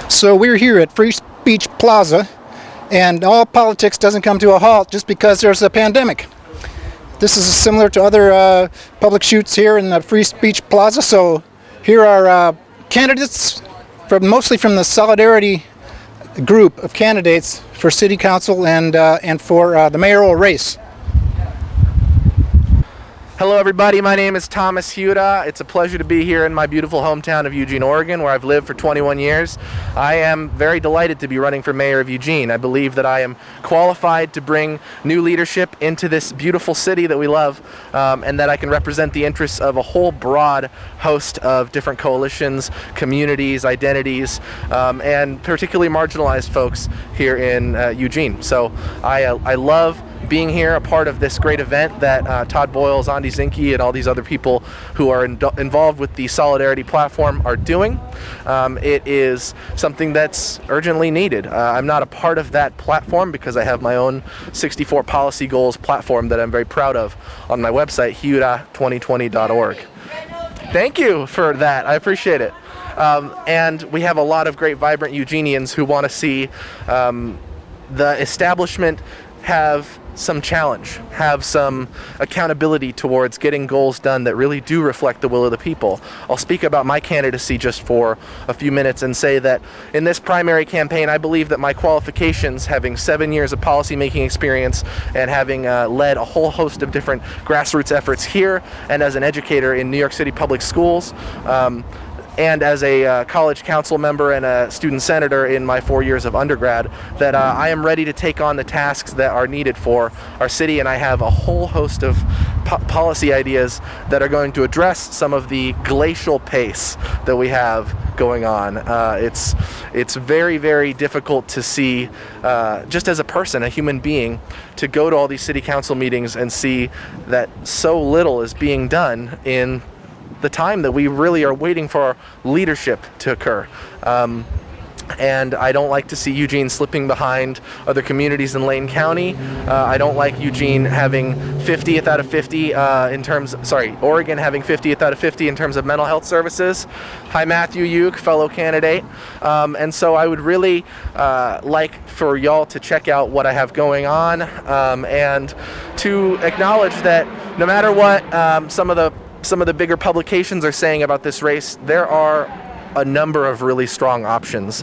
So we're here at Speech Plaza, and all politics doesn't come to a halt just because there's a pandemic. This is similar to other public shoots here in the Free Speech Plaza. So here are candidates, mostly from the Solidarity group of candidates for City Council and for the mayoral race. Hello everybody, my name is Thomas Huda. It's a pleasure to be here in my beautiful hometown of Eugene, Oregon, where I've lived for 21 years. I am very delighted to be running for mayor of Eugene. I believe that I am qualified to bring new leadership into this beautiful city that we love, and that I can represent the interests of a whole broad host of different coalitions, communities, identities, and particularly marginalized folks here in Eugene. So I love being here, a part of this great event that Todd Boyle, Zondi Zinke, and all these other people who are involved with the Solidarity platform are doing. It is something that's urgently needed. I'm not a part of that platform because I have my own 64 policy goals platform that I'm very proud of on my website, huda2020.org. Thank you for that. I appreciate it. And we have a lot of great, vibrant Eugenians who want to see the establishment have some challenge, have some accountability towards getting goals done that really do reflect the will of the people. I'll speak about my candidacy just for a few minutes and say that in this primary campaign, I believe that my qualifications, having 7 years of policymaking experience and having led a whole host of different grassroots efforts here and as an educator in New York City public schools, and as a college council member and a student senator in my 4 years of undergrad, that I am ready to take on the tasks that are needed for our city, and I have a whole host of policy ideas that are going to address some of the glacial pace that we have going on. It's very, very difficult to see, just as a person, a human being, to go to all these city council meetings and see that so little is being done in the time that we really are waiting for leadership to occur. And I don't like to see Eugene slipping behind other communities in Lane County. I don't like Eugene having 50th out of 50 Oregon having 50th out of 50 in terms of mental health services. Hi, Matthew Uke, fellow candidate. And so I would really like for y'all to check out what I have going on, and to acknowledge that no matter what some of the bigger publications are saying about this race, there are a number of really strong options,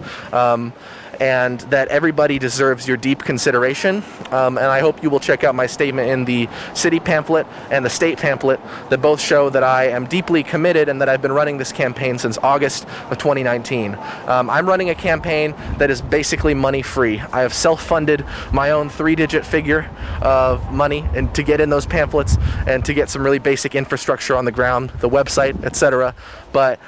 and that everybody deserves your deep consideration. And I hope you will check out my statement in the city pamphlet and the state pamphlet that both show that I am deeply committed and that I've been running this campaign since August of 2019. I'm running a campaign that is basically money free. I have self-funded my own 3-digit figure of money and to get in those pamphlets and to get some really basic infrastructure on the ground, the website, etc. But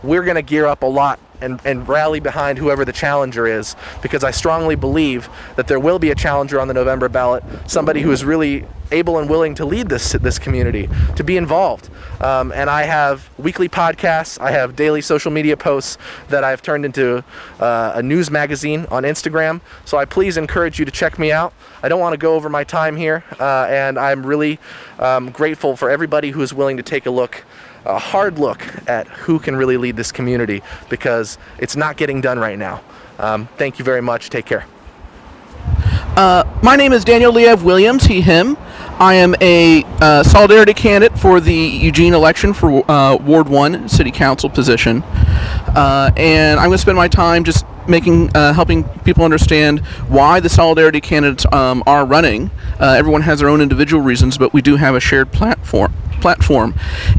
we're going to gear up a lot and rally behind whoever the challenger is, because I strongly believe that there will be a challenger on the November ballot, somebody who is really able and willing to lead this community, to be involved. And I have weekly podcasts, I have daily social media posts that I've turned into a news magazine on Instagram. So I please encourage you to check me out. I don't want to go over my time here, and I'm really grateful for everybody who is willing to take a hard look at who can really lead this community, because it's not getting done right now. Thank you very much. Take care. My name is Daniel Leav Williams, he, him. I am a Solidarity candidate for the Eugene election for Ward 1 City Council position. And I'm going to spend my time just helping people understand why the Solidarity candidates are running. Everyone has their own individual reasons, but we do have a shared platform.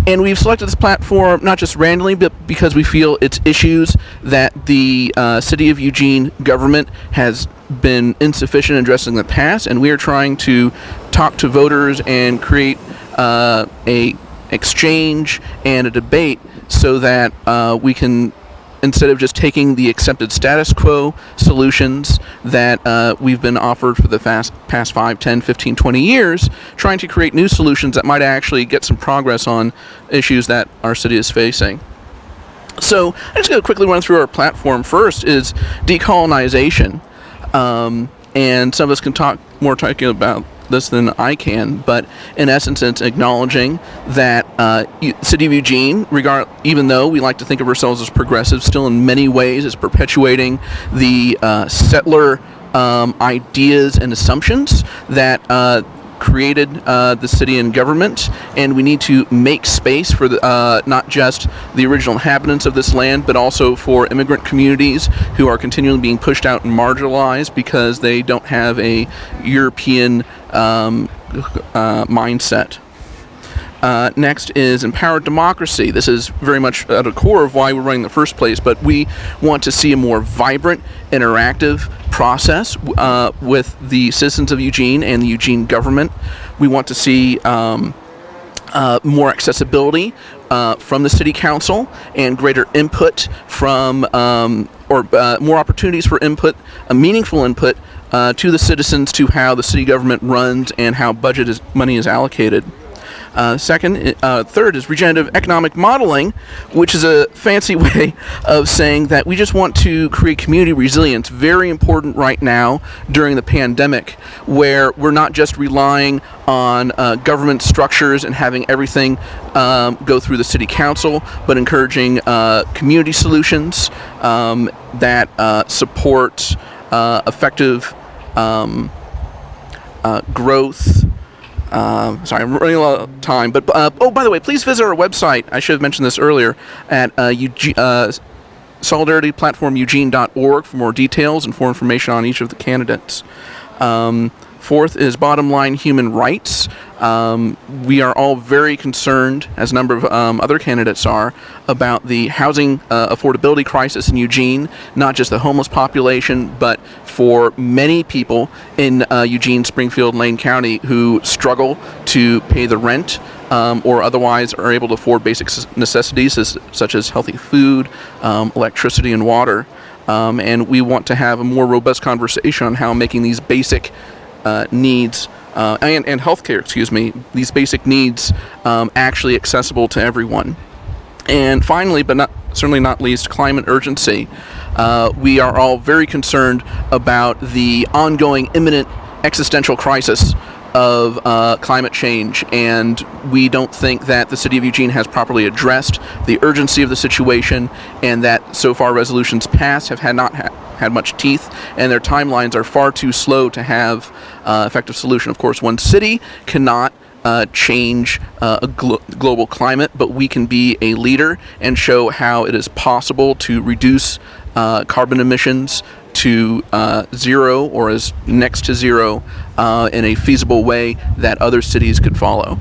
And we've selected this platform not just randomly, but because we feel it's issues that the City of Eugene government has been insufficient in addressing in the past, and we are trying to talk to voters and create a exchange and a debate so that we can, instead of just taking the accepted status quo solutions that we've been offered for the past 5, 10, 15, 20 years, trying to create new solutions that might actually get some progress on issues that our city is facing. So I'm just going to quickly run through our platform. First is decolonization. And some of us can talk about this than I can, but in essence, it's acknowledging that City of Eugene, even though we like to think of ourselves as progressive, still in many ways is perpetuating the settler ideas and assumptions that created the city and government, and we need to make space for not just the original inhabitants of this land, but also for immigrant communities who are continually being pushed out and marginalized because they don't have a European mindset. Next is empowered democracy. This is very much at the core of why we're running in the first place, but we want to see a more vibrant, interactive process with the citizens of Eugene and the Eugene government. We want to see more accessibility from the city council and greater input from, more opportunities for input, meaningful input to the citizens to how the city government runs and how money is allocated. Third is regenerative economic modeling, which is a fancy way of saying that we just want to create community resilience, very important right now during the pandemic, where we're not just relying on government structures and having everything go through the city council, but encouraging community solutions that support effective growth. Sorry, I'm running a lot of time, but by the way, please visit our website. I should have mentioned this earlier at solidarityplatformeugene.org for more details and for information on each of the candidates. Fourth is bottom line human rights. We are all very concerned, as a number of other candidates are, about the housing affordability crisis in Eugene, not just the homeless population, but for many people in Eugene, Springfield, Lane County who struggle to pay the rent or otherwise are able to afford basic necessities such as healthy food, electricity, and water. And we want to have a more robust conversation on how making these basic needs and healthcare, these basic needs actually accessible to everyone. And finally, but certainly not least, climate urgency. We are all very concerned about the ongoing imminent existential crisis of climate change, and we don't think that the City of Eugene has properly addressed the urgency of the situation, and that so far resolutions passed have not had much teeth, and their timelines are far too slow to have effective solution. Of course, one city cannot change a global climate, but we can be a leader and show how it is possible to reduce carbon emissions to zero or as next to zero in a feasible way that other cities could follow.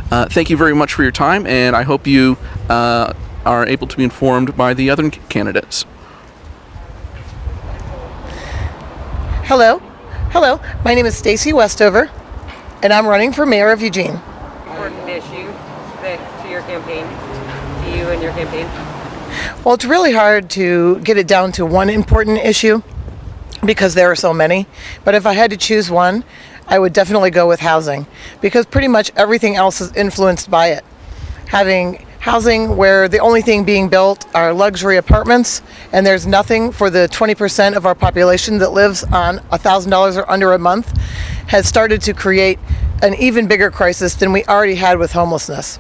Thank you very much for your time, and I hope you are able to be informed by the other candidates. Hello, my name is Stacy Westover, and I'm running for mayor of Eugene. Important issue to your campaign, to you and your campaign? Well, it's really hard to get it down to one important issue because there are so many, but if I had to choose one, I would definitely go with housing, because pretty much everything else is influenced by it. Having housing where the only thing being built are luxury apartments, and there's nothing for the 20% of our population that lives on $1,000 or under a month, has started to create an even bigger crisis than we already had with homelessness.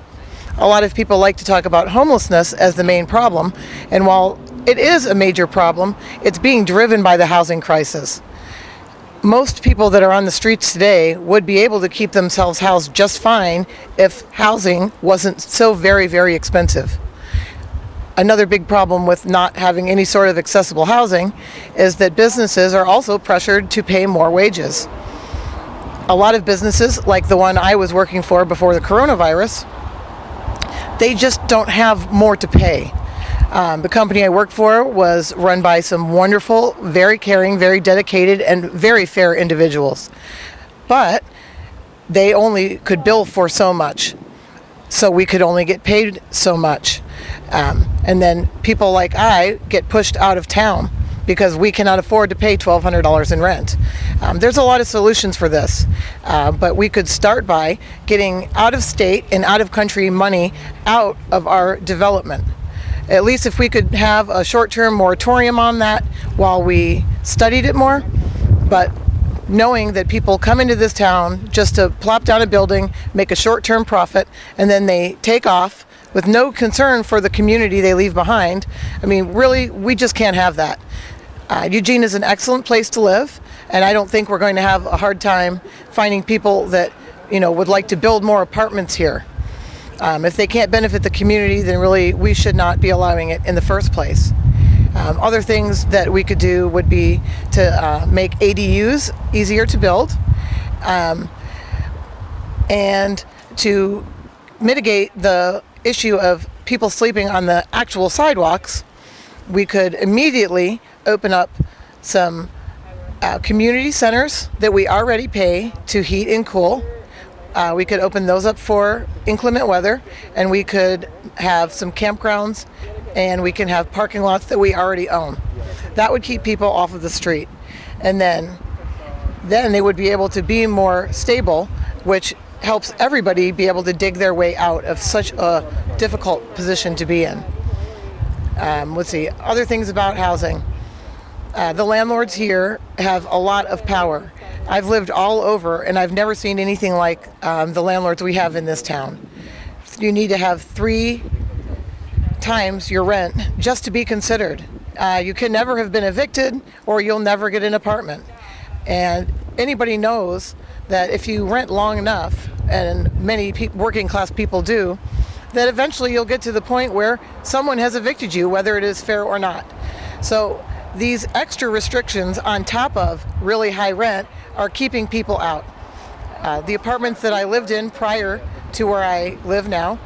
A lot of people like to talk about homelessness as the main problem, and while it is a major problem, it's being driven by the housing crisis. Most people that are on the streets today would be able to keep themselves housed just fine if housing wasn't so very, very expensive. Another big problem with not having any sort of accessible housing is that businesses are also pressured to pay more wages. A lot of businesses, like the one I was working for before the coronavirus, they just don't have more to pay. The company I worked for was run by some wonderful, very caring, very dedicated, and very fair individuals. But they only could bill for so much, so we could only get paid so much. And then people like I get pushed out of town because we cannot afford to pay $1,200 in rent. There's a lot of solutions for this, but we could start by getting out of state and out of country money out of our development. At least if we could have a short-term moratorium on that while we studied it more. But knowing that people come into this town just to plop down a building, make a short-term profit, and then they take off with no concern for the community they leave behind. I mean, really, we just can't have that. Eugene is an excellent place to live, and I don't think we're going to have a hard time finding people that, would like to build more apartments here. If they can't benefit the community, then really we should not be allowing it in the first place. Other things that we could do would be to make ADUs easier to build, and to mitigate the issue of people sleeping on the actual sidewalks. We could immediately open up some community centers that we already pay to heat and cool. We could open those up for inclement weather, and we could have some campgrounds, and we can have parking lots that we already own. That would keep people off of the street. And then they would be able to be more stable, which helps everybody be able to dig their way out of such a difficult position to be in. Let's see, other things about housing. The landlords here have a lot of power. I've lived all over, and I've never seen anything like the landlords we have in this town. You need to have 3 times your rent just to be considered. You can never have been evicted, or you'll never get an apartment. And anybody knows that if you rent long enough, and many working class people do, that eventually you'll get to the point where someone has evicted you, whether it is fair or not. So these extra restrictions on top of really high rent are keeping people out. The apartments that I lived in prior to where I live now,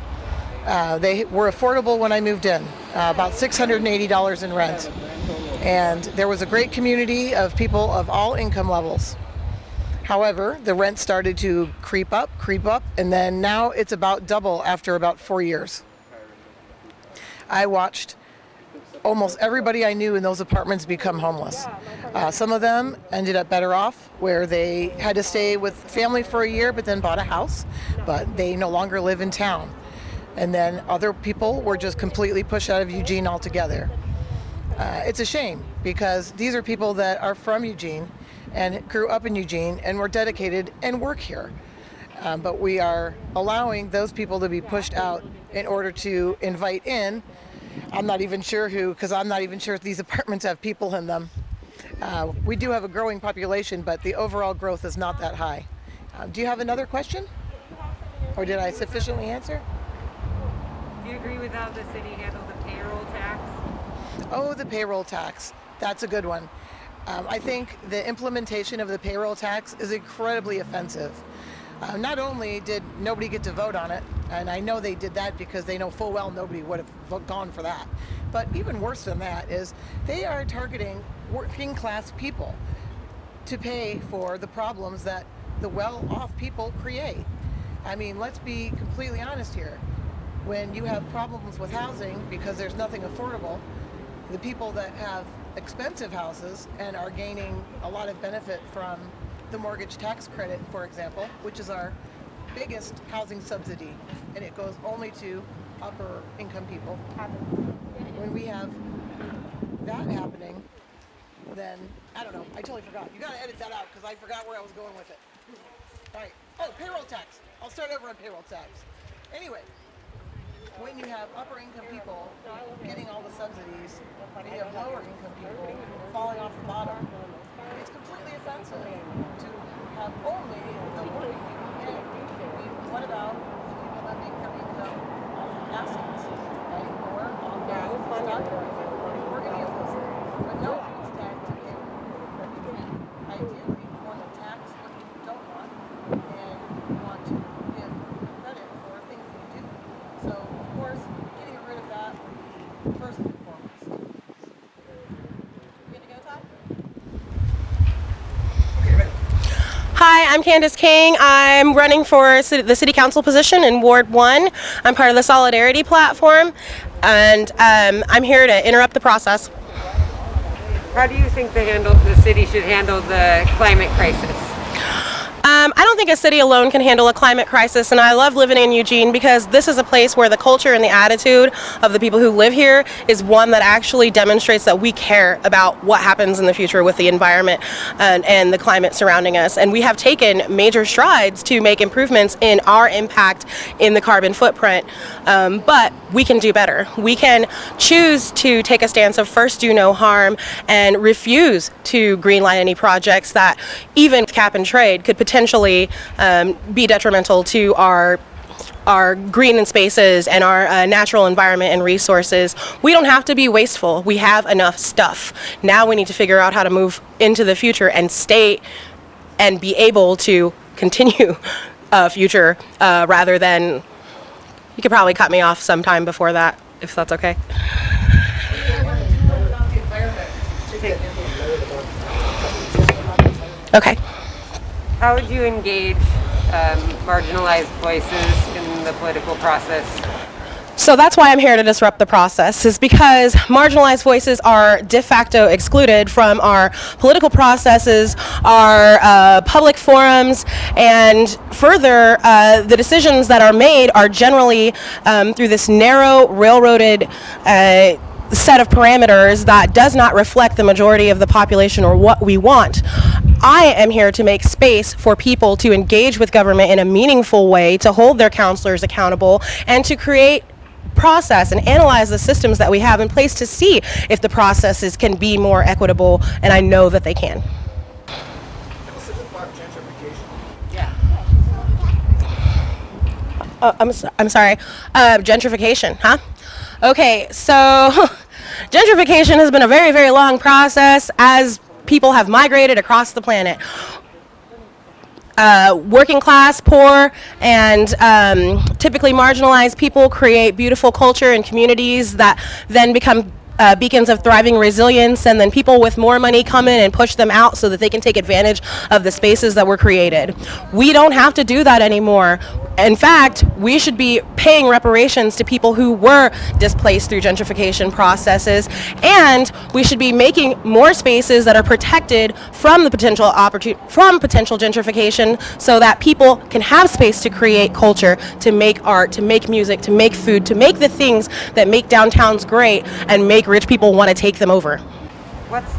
they were affordable when I moved in, about $680 in rent. And there was a great community of people of all income levels. However, the rent started to creep up, and then now it's about double after about 4 years. I watched almost everybody I knew in those apartments become homeless. Some of them ended up better off, where they had to stay with family for a year but then bought a house, but they no longer live in town. And then other people were just completely pushed out of Eugene altogether. It's a shame, because these are people that are from Eugene and grew up in Eugene and were dedicated and work here. But we are allowing those people to be pushed out in order to invite in. I'm not even sure who, because I'm not even sure if these apartments have people in them. We do have a growing population, but the overall growth is not that high. Do you have another question? Or did I sufficiently answer? Do you agree with how the city handles the payroll tax? Oh, the payroll tax. That's a good one. I think the implementation of the payroll tax is incredibly offensive. Not only did nobody get to vote on it, and I know they did that because they know full well nobody would have gone for that, but even worse than that is they are targeting working class people to pay for the problems that the well-off people create. I mean, let's be completely honest here. When you have problems with housing because there's nothing affordable, the people that have expensive houses and are gaining a lot of benefit from the mortgage tax credit, for example, which is our biggest housing subsidy, and it goes only to upper income people. When we have that happening, then, I don't know, I totally forgot. You gotta edit that out, because I forgot where I was going with it. All right, payroll tax. I'll start over on payroll tax. Anyway, when you have upper income people getting all the subsidies, and you have lower income people falling off the bottom, it's completely offensive to have only the working people pay. I mean, what about the people that make their income off of assets, right? Or off of stock market, or any of those things? But no one is taxed to pay. Ideally, you want to tax what you don't want, and you want to give credit for things that you do. So, of course, getting rid of that would be first and foremost. You gonna go, Todd? Hi, I'm Candace King. I'm running for the City Council position in Ward 1. I'm part of the Solidarity platform, and I'm here to interrupt the process. How do you think the city should handle the climate crisis? I don't think a city alone can handle a climate crisis, and I love living in Eugene because this is a place where the culture and the attitude of the people who live here is one that actually demonstrates that we care about what happens in the future with the environment and the climate surrounding us. And we have taken major strides to make improvements in our impact in the carbon footprint, but we can do better. We can choose to take a stance of first do no harm and refuse to greenlight any projects that even cap and trade could potentially be detrimental to our green and spaces and our natural environment and resources. We don't have to be wasteful. We have enough stuff. Now we need to figure out how to move into the future and stay and be able to continue a future rather than, you could probably cut me off sometime before that, if that's okay. Okay. How would you engage marginalized voices in the political process? So that's why I'm here to disrupt the process, is because marginalized voices are de facto excluded from our political processes, our public forums, and further, the decisions that are made are generally through this narrow, railroaded set of parameters that does not reflect the majority of the population or what we want. I am here to make space for people to engage with government in a meaningful way, to hold their counselors accountable, and to create process and analyze the systems that we have in place to see if the processes can be more equitable, and I know that they can. I'm sorry. Gentrification, huh? Okay, so gentrification has been a very, very long process as people have migrated across the planet. Working class, poor, and typically marginalized people create beautiful culture and communities that then become beacons of thriving resilience, and then people with more money come in and push them out so that they can take advantage of the spaces that were created. We don't have to do that anymore. In fact, we should be paying reparations to people who were displaced through gentrification processes, and we should be making more spaces that are protected from the potential gentrification, so that people can have space to create culture, to make art, to make music, to make food, to make the things that make downtowns great and make rich people want to take them over. What's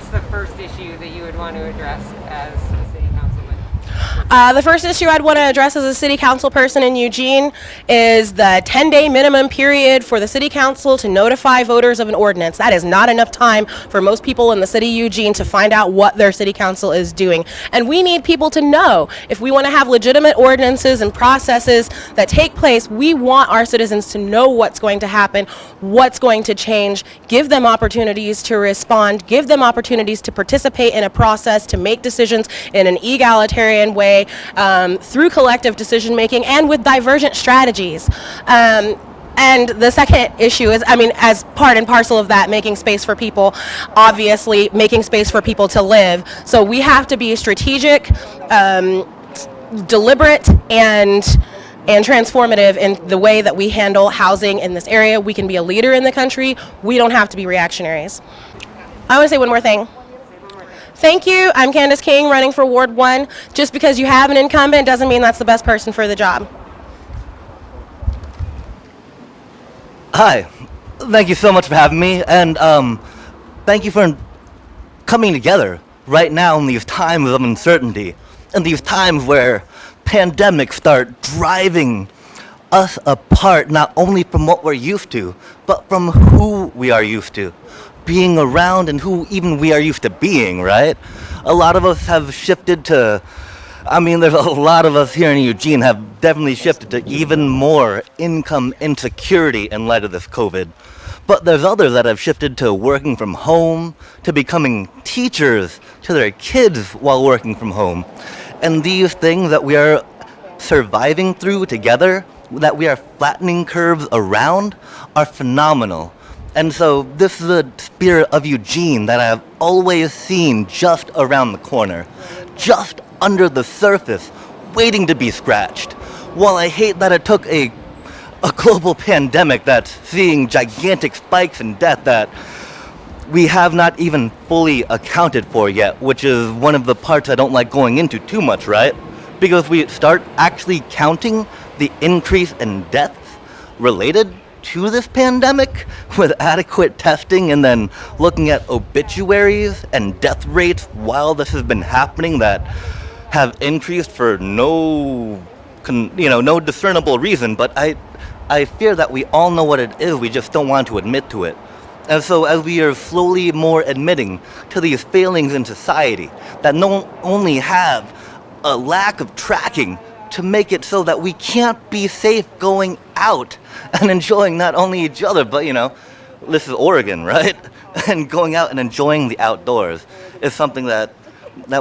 the first issue that you would want to address as a city councilman? The first issue I'd want to address as a city council person in Eugene is the 10-day minimum period for the city council to notify voters of an ordinance. That is not enough time for most people in the city of Eugene to find out what their city council is doing. And we need people to know. If we want to have legitimate ordinances and processes that take place, we want our citizens to know what's going to happen, what's going to change, give them opportunities to respond, give them opportunities to participate in a process, to make decisions in an egalitarian way, through collective decision making and with divergent strategies. And the second issue is, as part and parcel of that, making space for people, obviously making space for people to live. So we have to be strategic, deliberate, and transformative in the way that we handle housing in this area. We can be a leader in the country. We don't have to be reactionaries. I want to say one more thing. Thank you. I'm Candace King, running for Ward 1. Just because you have an incumbent doesn't mean that's the best person for the job. Hi. Thank you so much for having me, and thank you for coming together right now in these times of uncertainty, in these times where pandemics start driving us apart, not only from what we're used to, but from who we are used to being around and who even we are used to being, right? A lot of us have shifted to, there's a lot of us here in Eugene have definitely shifted to even more income insecurity in light of this COVID. But there's others that have shifted to working from home, to becoming teachers to their kids while working from home. And these things that we are surviving through together, that we are flattening curves around, are phenomenal. And so this is the spirit of Eugene that I have always seen just around the corner, just under the surface, waiting to be scratched. While I hate that it took a global pandemic that's seeing gigantic spikes in death that we have not even fully accounted for yet, which is one of the parts I don't like going into too much, right? Because we start actually counting the increase in deaths related to this pandemic with adequate testing and then looking at obituaries and death rates while this has been happening that have increased for no discernible reason, but I fear that we all know what it is, we just don't want to admit to it. And so as we are slowly more admitting to these failings in society that not only have a lack of tracking to make it so that we can't be safe going out and enjoying not only each other, but this is Oregon, right? And going out and enjoying the outdoors is something that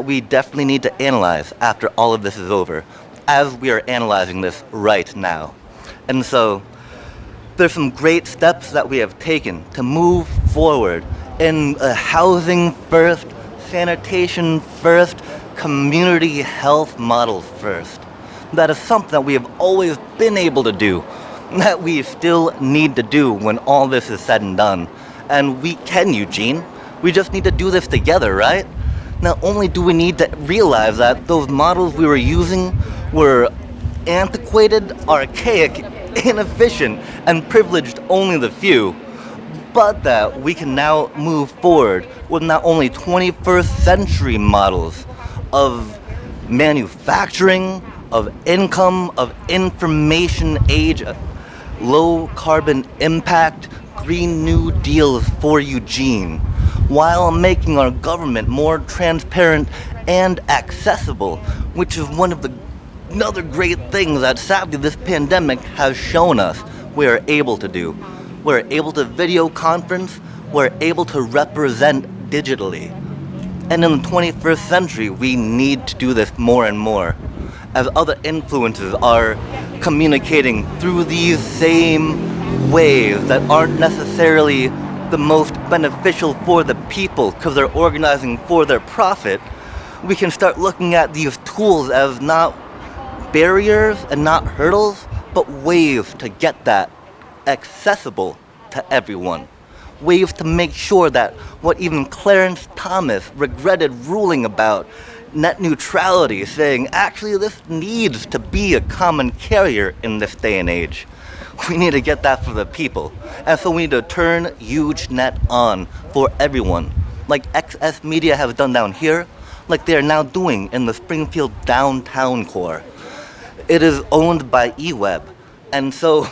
we definitely need to analyze after all of this is over, as we are analyzing this right now. And so there's some great steps that we have taken to move forward in a housing first, sanitation first, community health model first. That is something that we have always been able to do, that we still need to do when all this is said and done. And we can, Eugene. We just need to do this together, right? Not only do we need to realize that those models we were using were antiquated, archaic, inefficient, and privileged only the few, but that we can now move forward with not only 21st century models of manufacturing, of income, of information age, low carbon impact, Green New Deals for Eugene, while making our government more transparent and accessible, which is one of the another great thing that sadly this pandemic has shown us we are able to do. We're able to video conference, we're able to represent digitally. And in the 21st century, we need to do this more and more, as other influences are communicating through these same ways that aren't necessarily the most beneficial for the people because they're organizing for their profit. We can start looking at these tools as not barriers and not hurdles, but ways to get that accessible to everyone. Ways to make sure that what even Clarence Thomas regretted ruling about net neutrality, saying actually this needs to be a common carrier in this day and age. We need to get that for the people. And so we need to turn HugeNet on for everyone, like XS Media has done down here, like they are now doing in the Springfield downtown core. It is owned by eWeb, and so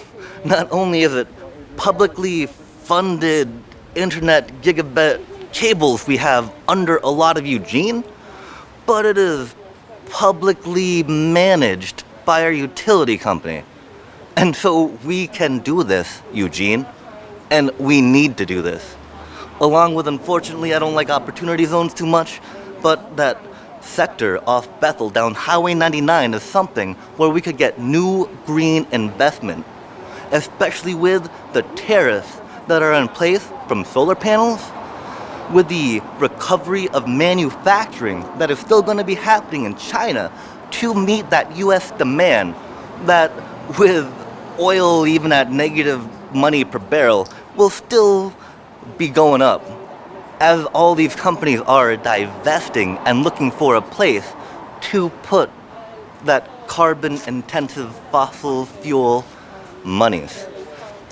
not only is it publicly funded internet gigabit cables we have under a lot of Eugene, but it is publicly managed by our utility company. And so we can do this, Eugene, and we need to do this. Along with, unfortunately, I don't like opportunity zones too much, but that sector off Bethel down Highway 99 is something where we could get new green investment, especially with the tariffs that are in place from solar panels, with the recovery of manufacturing that is still going to be happening in China to meet that U.S. demand that with oil even at negative money per barrel will still be going up, as all these companies are divesting and looking for a place to put that carbon-intensive fossil fuel monies.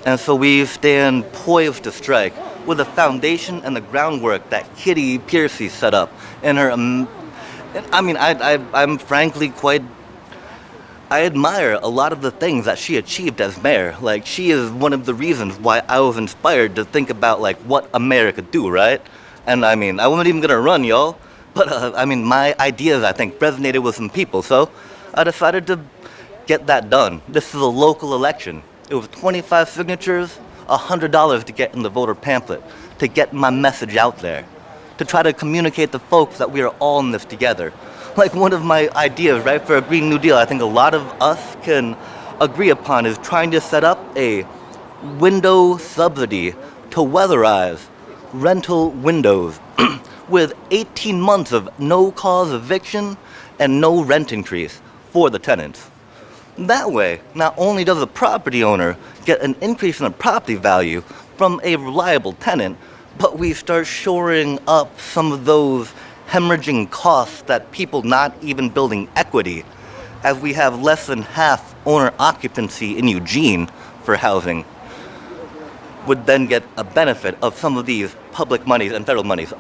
And so we stand poised to strike with the foundation and the groundwork that Kitty Piercy set up in her. I'm frankly I admire a lot of the things that she achieved as mayor. Like, she is one of the reasons why I was inspired to think about, like, what a mayor could do, right? And I wasn't even gonna run, y'all. But, my ideas, I think, resonated with some people. So I decided to get that done. This is a local election. It was 25 signatures, $100 to get in the voter pamphlet, to get my message out there, to try to communicate to folks that we are all in this together. Like, one of my ideas, right, for a Green New Deal, I think a lot of us can agree upon, is trying to set up a window subsidy to weatherize rental windows with 18 months of no-cause eviction and no rent increase for the tenants. That way, not only does the property owner get an increase in the property value from a reliable tenant, but we start shoring up some of those hemorrhaging costs that people not even building equity, as we have less than half owner occupancy in Eugene for housing, would then get a benefit of some of these public monies and federal monies.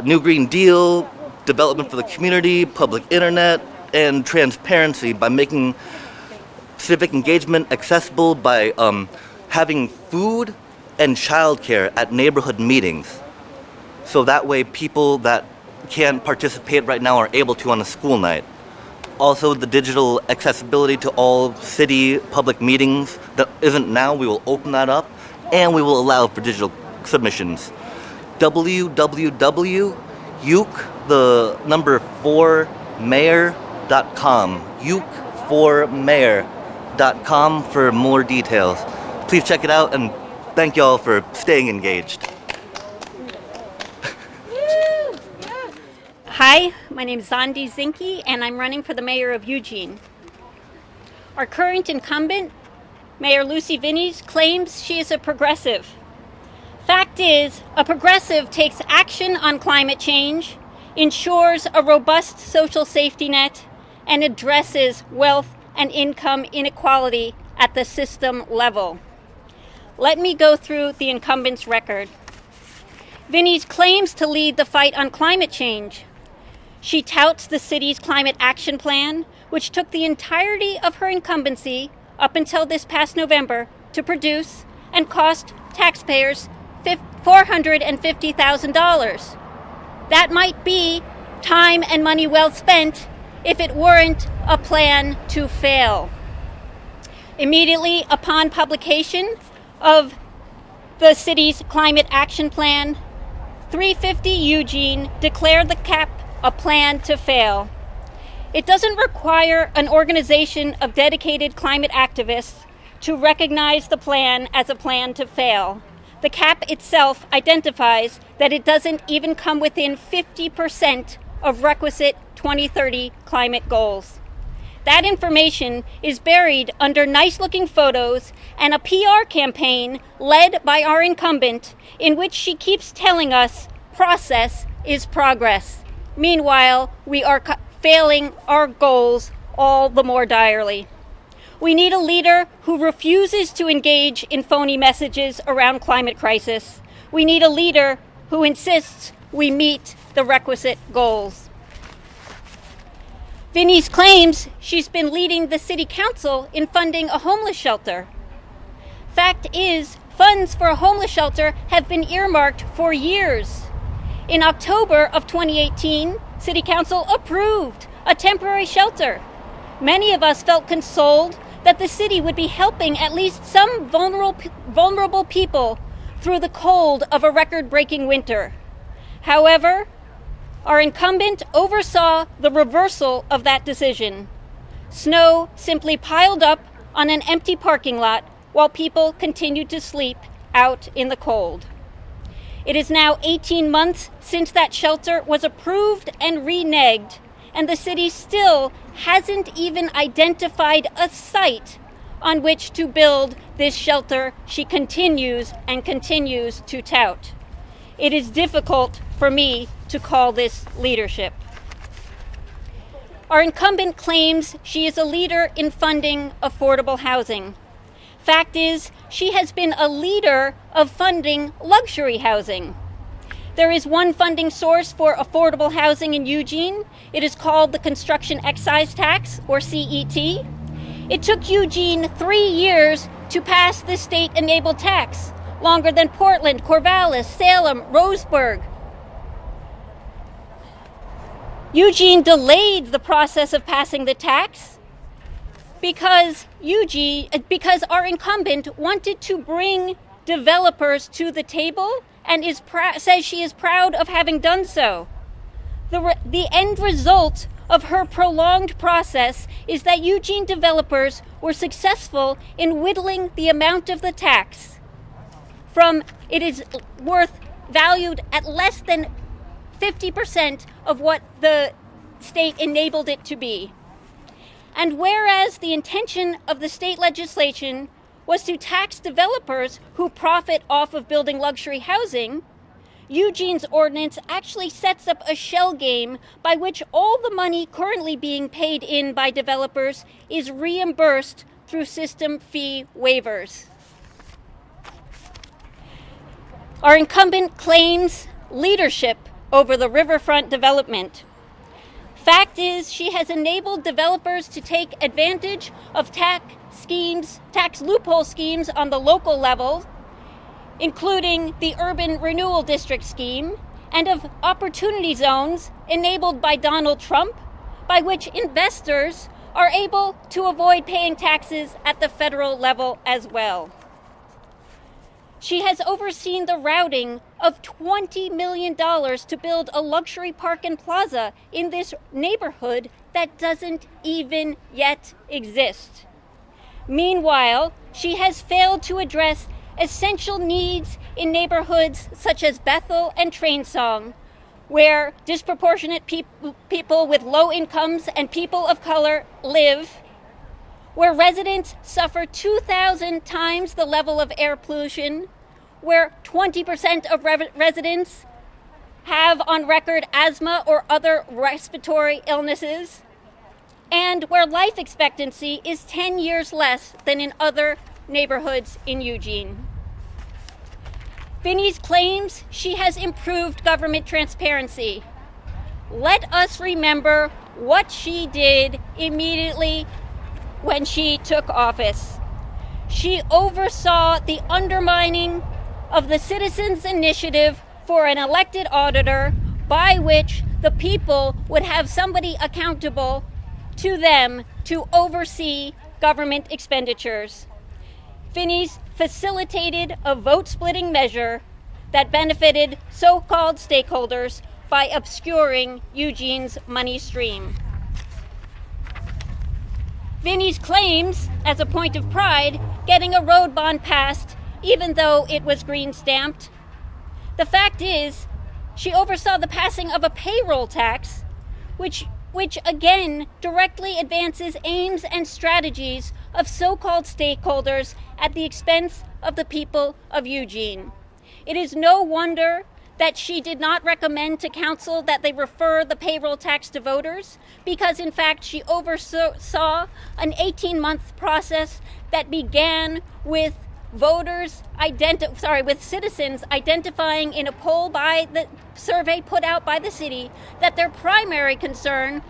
New Green Deal, development for the community, public internet, and transparency by making civic engagement accessible by having food and childcare at neighborhood meetings. So that way people that can't participate right now are able to on a school night. Also, the digital accessibility to all city public meetings that isn't now, we will open that up, and we will allow for digital submissions. www.uke4mayor.com. uke4mayor.com for more details. Please check it out, and thank y'all for staying engaged. Hi, my name is Zandi Zinke, and I'm running for the mayor of Eugene. Our current incumbent, Mayor Lucy Vinnies, claims she is a progressive. Fact is, a progressive takes action on climate change, ensures a robust social safety net, and addresses wealth and income inequality at the system level. Let me go through the incumbent's record. Vinnies claims to lead the fight on climate change. She touts the city's climate action plan, which took the entirety of her incumbency up until this past November to produce and cost taxpayers $450,000. That might be time and money well spent if it weren't a plan to fail. Immediately upon publication of the city's climate action plan, 350 Eugene declared the CAP a plan to fail. It doesn't require an organization of dedicated climate activists to recognize the plan as a plan to fail. The CAP itself identifies that it doesn't even come within 50% of requisite 2030 climate goals. That information is buried under nice-looking photos and a PR campaign led by our incumbent, in which she keeps telling us process is progress. Meanwhile, we are failing our goals all the more direly. We need a leader who refuses to engage in phony messages around climate crisis. We need a leader who insists we meet the requisite goals. Vinnies claims she's been leading the city council in funding a homeless shelter. Fact is, funds for a homeless shelter have been earmarked for years. In October of 2018, City Council approved a temporary shelter. Many of us felt consoled that the city would be helping at least some vulnerable people through the cold of a record-breaking winter. However, our incumbent oversaw the reversal of that decision. Snow simply piled up on an empty parking lot while people continued to sleep out in the cold. It is now 18 months since that shelter was approved and reneged, and the city still hasn't even identified a site on which to build this shelter she continues to tout. It is difficult for me to call this leadership. Our incumbent claims she is a leader in funding affordable housing. Fact is, she has been a leader of funding luxury housing. There is one funding source for affordable housing in Eugene. It is called the Construction Excise Tax, or CET. It took Eugene 3 years to pass this state-enabled tax, longer than Portland, Corvallis, Salem, Roseburg. Eugene delayed the process of passing the tax because our incumbent wanted to bring developers to the table and says she is proud of having done so. The end result of her prolonged process is that Eugene developers were successful in whittling the amount of the tax from it is valued at less than 50% of what the state enabled it to be. And whereas the intention of the state legislation was to tax developers who profit off of building luxury housing, Eugene's ordinance actually sets up a shell game by which all the money currently being paid in by developers is reimbursed through system fee waivers. Our incumbent claims leadership over the riverfront development. Fact is, she has enabled developers to take advantage of tax loophole schemes on the local level, including the Urban Renewal District scheme, and of opportunity zones enabled by Donald Trump, by which investors are able to avoid paying taxes at the federal level as well. She has overseen the routing of $20 million to build a luxury park and plaza in this neighborhood that doesn't even yet exist. Meanwhile, she has failed to address essential needs in neighborhoods such as Bethel and Trainsong, where disproportionate people with low incomes and people of color live, where residents suffer 2,000 times the level of air pollution, where 20% of residents have on record asthma or other respiratory illnesses, and where life expectancy is 10 years less than in other neighborhoods in Eugene. Vinnie's claims she has improved government transparency. Let us remember what she did immediately when she took office. She oversaw the undermining of the Citizens' Initiative for an elected auditor, by which the people would have somebody accountable to them to oversee government expenditures. Vinnie's facilitated a vote-splitting measure that benefited so-called stakeholders by obscuring Eugene's money stream. Vinnie's claims, as a point of pride, getting a road bond passed even though it was green-stamped. The fact is, she oversaw the passing of a payroll tax, which again directly advances aims and strategies of so-called stakeholders at the expense of the people of Eugene. It is no wonder that she did not recommend to council that they refer the payroll tax to voters, because in fact she oversaw an 18-month process that began with citizens identifying in a poll by the survey put out by the city that their primary concern,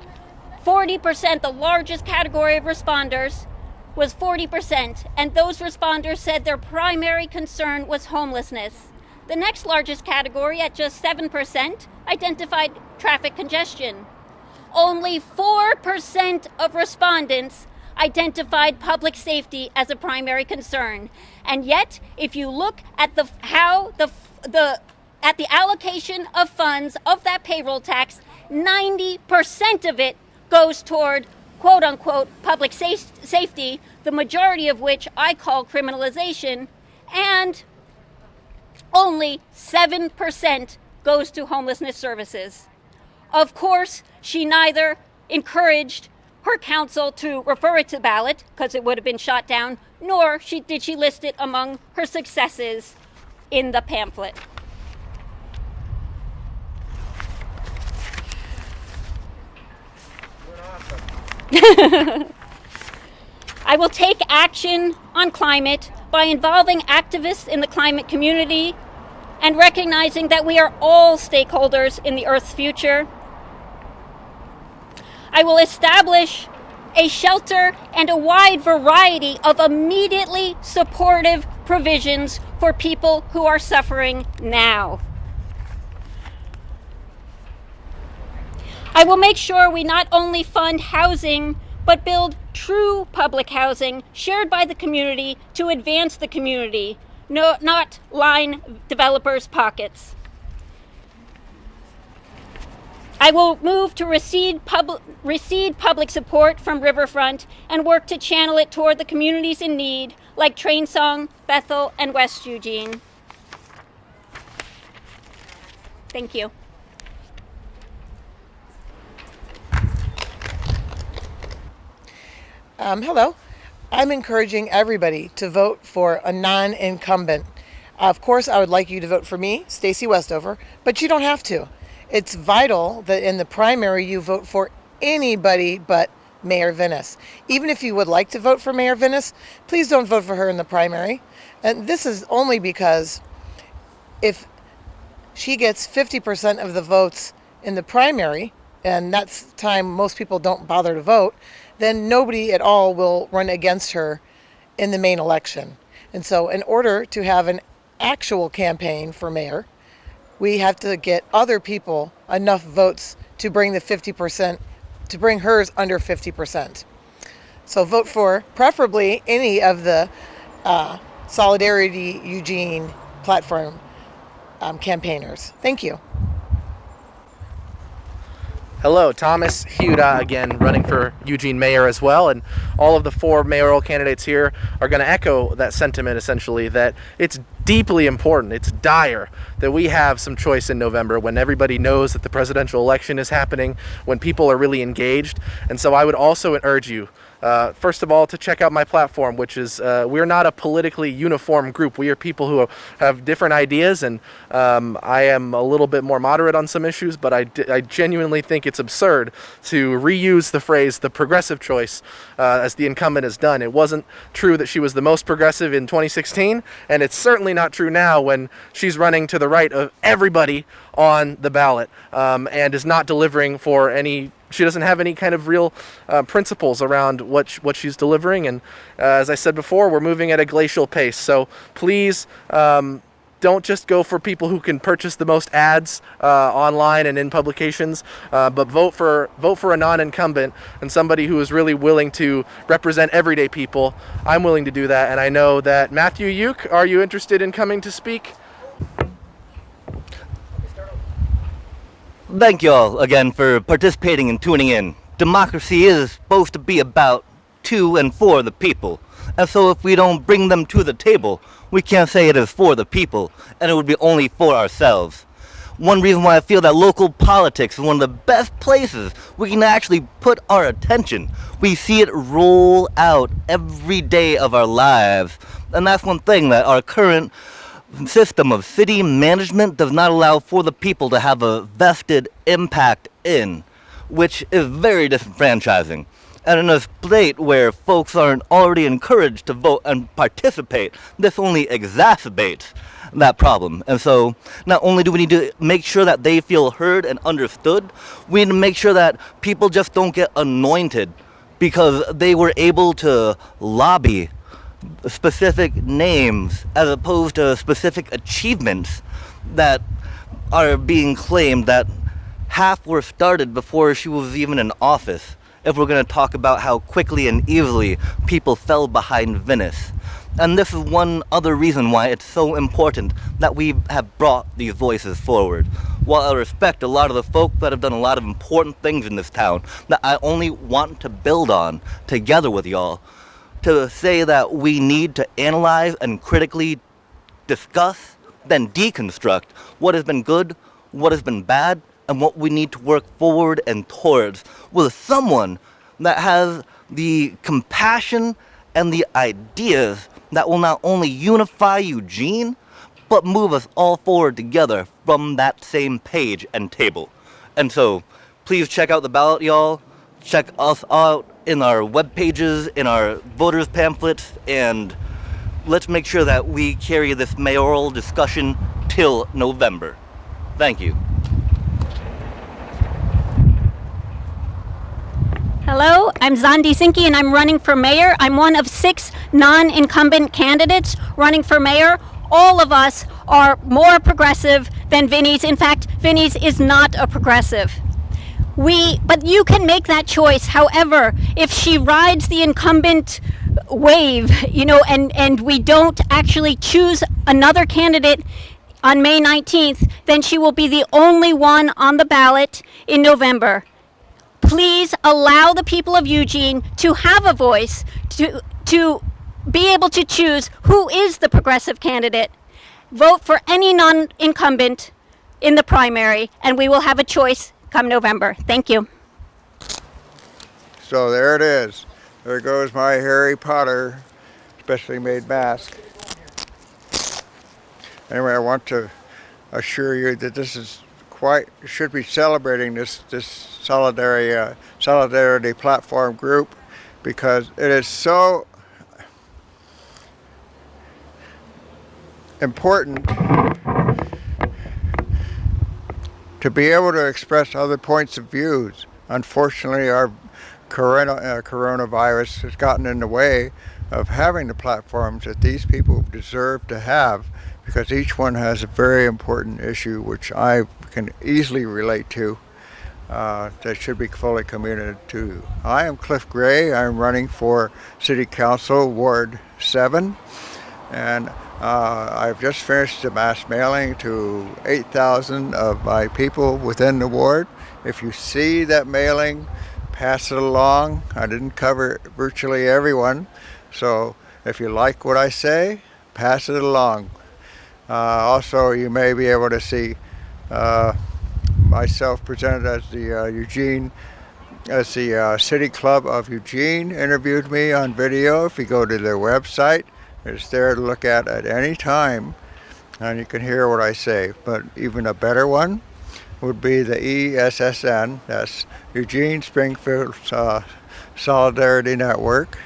40%, the largest category of responders, was 40%, and those responders said their primary concern was homelessness. The next largest category, at just 7%, identified traffic congestion. Only 4% of respondents identified public safety as a primary concern. And yet, if you look at the allocation of funds of that payroll tax, 90% of it goes toward quote-unquote public safety, the majority of which I call criminalization, and only 7% goes to homelessness services. Of course, she neither encouraged her council to refer it to ballot, because it would have been shot down, nor did she list it among her successes in the pamphlet. I will take action on climate by involving activists in the climate community and recognizing that we are all stakeholders in the Earth's future. I will establish a shelter and a wide variety of immediately supportive provisions for people who are suffering now. I will make sure we not only fund housing, but build true public housing shared by the community to advance the community, not line developers' pockets. I will move to recede public support from Riverfront and work to channel it toward the communities in need, like Trainsong, Bethel, and West Eugene. Thank you. Hello. I'm encouraging everybody to vote for a non-incumbent. Of course, I would like you to vote for me, Stacey Westover, but you don't have to. It's vital that in the primary you vote for anybody but Mayor Vinnis. Even if you would like to vote for Mayor Vinnis, please don't vote for her in the primary. And this is only because if she gets 50% of the votes in the primary, and that's time most people don't bother to vote, then nobody at all will run against her in the main election. And so in order to have an actual campaign for mayor, we have to get other people enough votes to bring the 50%, to bring hers under 50%. So vote for preferably any of the Solidarity Eugene platform campaigners. Thank you. Hello, Thomas Huda again, running for Eugene mayor as well, and all of the 4 mayoral candidates here are going to echo that sentiment, essentially, that it's deeply important, it's dire, that we have some choice in November when everybody knows that the presidential election is happening, when people are really engaged. And so I would also urge you, first of all, to check out my platform, which is we're not a politically uniform group. We are people who have different ideas, and I am a little bit more moderate on some issues, but I genuinely think it's absurd to reuse the phrase the progressive choice as the incumbent has done. It wasn't true that she was the most progressive in 2016, and it's certainly not true now when she's running to the right of everybody on the ballot and is not delivering for any. She doesn't have any kind of real principles around what she's delivering. And as I said before, we're moving at a glacial pace. So please don't just go for people who can purchase the most ads online and in publications, but vote for a non-incumbent and somebody who is really willing to represent everyday people. I'm willing to do that, and I know that Matthew Uke, are you interested in coming to speak? Thank you all again for participating and tuning in. Democracy is supposed to be about, to, and for the people. And so if we don't bring them to the table, we can't say it is for the people, and it would be only for ourselves. One reason why I feel that local politics is one of the best places we can actually put our attention. We see it roll out every day of our lives. And that's one thing that our current system of city management does not allow for the people to have a vested impact in, which is very disenfranchising. And in a state where folks aren't already encouraged to vote and participate, this only exacerbates that problem. And so not only do we need to make sure that they feel heard and understood, we need to make sure that people just don't get anointed because they were able to lobby specific names as opposed to specific achievements that are being claimed that half were started before she was even in office, if we're going to talk about how quickly and easily people fell behind Venice. And this is one other reason why it's so important that we have brought these voices forward. While I respect a lot of the folk that have done a lot of important things in this town that I only want to build on together with y'all, to say that we need to analyze and critically discuss, then deconstruct what has been good, what has been bad, and what we need to work forward and towards with someone that has the compassion and the ideas that will not only unify Eugene, but move us all forward together from that same page and table. And so, please check out the ballot, y'all. Check us out in our web pages, in our voters pamphlets, and let's make sure that we carry this mayoral discussion till November. Thank you. Hello, I'm Zandi Sinki and I'm running for mayor. I'm one of 6 non-incumbent candidates running for mayor. All of us are more progressive than Vinnie's. In fact, Vinnie's is not a progressive. But you can make that choice. However, if she rides the incumbent wave, and we don't actually choose another candidate on May 19th, then she will be the only one on the ballot in November. Please allow the people of Eugene to have a voice, to be able to choose who is the progressive candidate. Vote for any non-incumbent in the primary, and we will have a choice come November. Thank you. So there it is. There goes my Harry Potter specially made mask. Anyway, I want to assure you that this is should be celebrating this solidarity platform group, because it is so important to be able to express other points of views. Unfortunately, our coronavirus has gotten in the way of having the platforms that these people deserve to have, because each one has a very important issue which I can easily relate to, that should be fully communicated to. I am Cliff Gray. I'm running for City Council Ward 7, and I've just finished a mass mailing to 8,000 of my people within the ward. If you see that mailing, pass it along. I didn't cover virtually everyone, so if you like what I say, pass it along. Also, you may be able to see myself presented as the City Club of Eugene interviewed me on video. If you go to their website, it's there to look at any time, and you can hear what I say. But even a better one would be the ESSN, that's Eugene Springfield Solidarity Network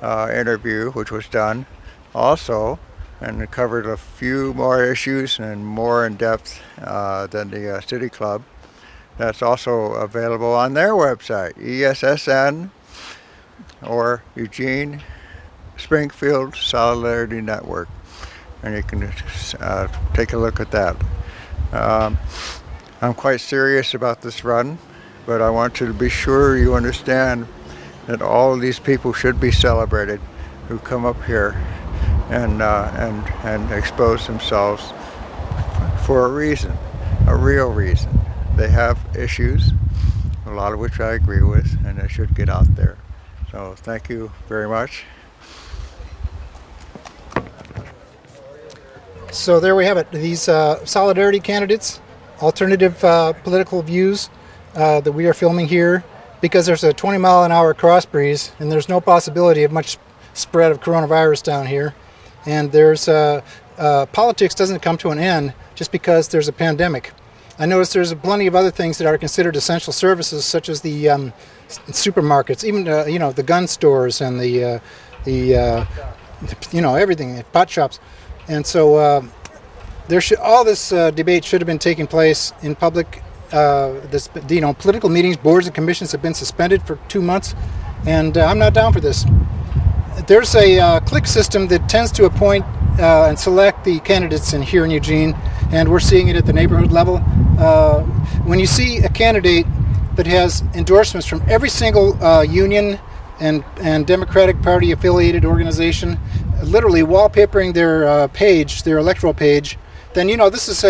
interview, which was done also, and it covered a few more issues and more in depth than the City Club. That's also available on their website, ESSN or Eugene Springfield Solidarity Network, and you can take a look at that. I'm quite serious about this run, but I want you to be sure you understand that all of these people should be celebrated who come up here and expose themselves for a reason, a real reason. They have issues, a lot of which I agree with, and they should get out there. So thank you very much. So there we have it. These solidarity candidates, alternative political views that we are filming here, because there's a 20-mile-an-hour cross breeze and there's no possibility of much spread of coronavirus down here. And there's politics doesn't come to an end just because there's a pandemic. I noticed there's plenty of other things that are considered essential services, such as the supermarkets, even the gun stores and the everything, pot shops. And so all this debate should have been taking place in public. Political meetings, boards and commissions have been suspended for 2 months, and I'm not down for this. There's a click system that tends to appoint and select the candidates here in Eugene, and we're seeing it at the neighborhood level. When you see a candidate that has endorsements from every single union and Democratic Party affiliated organization, literally wallpapering their page, their electoral page, then this is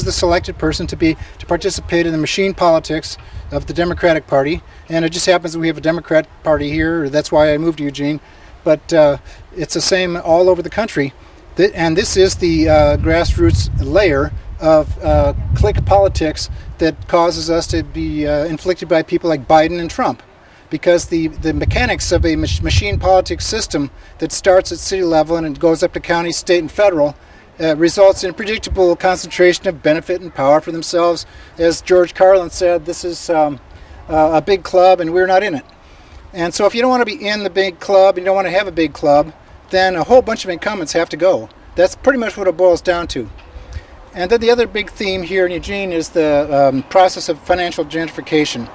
the selected person to participate in the machine politics of the Democratic Party. And it just happens that we have a Democrat Party here. That's why I moved to Eugene. But it's the same all over the country. And this is the grassroots layer of clique politics that causes us to be inflicted by people like Biden and Trump. Because the mechanics of a machine politics system that starts at city level and it goes up to county, state, and federal results in predictable concentration of benefit and power for themselves. As George Carlin said, this is a big club and we're not in it. And so if you don't want to be in the big club, you don't want to have a big club, then a whole bunch of incumbents have to go. That's pretty much what it boils down to. And then the other big theme here in Eugene is the process of financial gentrification.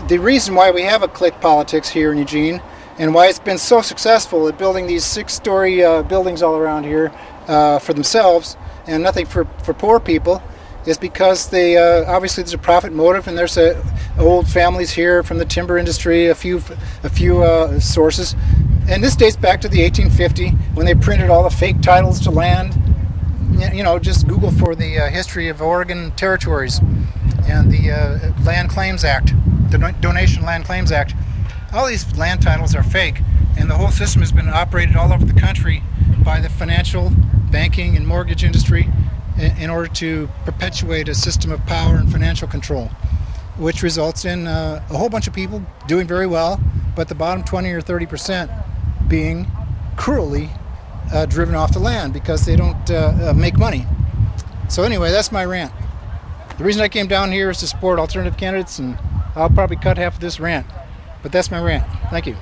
The reason why we have a clique politics here in Eugene and why it's been so successful at building these 6-story buildings all around here for themselves and nothing for poor people is because they obviously there's a profit motive, and there's old families here from the timber industry, a few sources. And this dates back to the 1850 when they printed all the fake titles to land. Just Google for the history of Oregon territories and the Land Claims Act, the Donation Land Claims Act. All these land titles are fake, and the whole system has been operated all over the country by the financial, banking, and mortgage industry in order to perpetuate a system of power and financial control, which results in a whole bunch of people doing very well but the bottom 20 or 30% being cruelly driven off the land because they don't make money. So anyway, that's my rant. The reason I came down here is to support alternative candidates, and I'll probably cut half of this rant. But that's my rant. Thank you.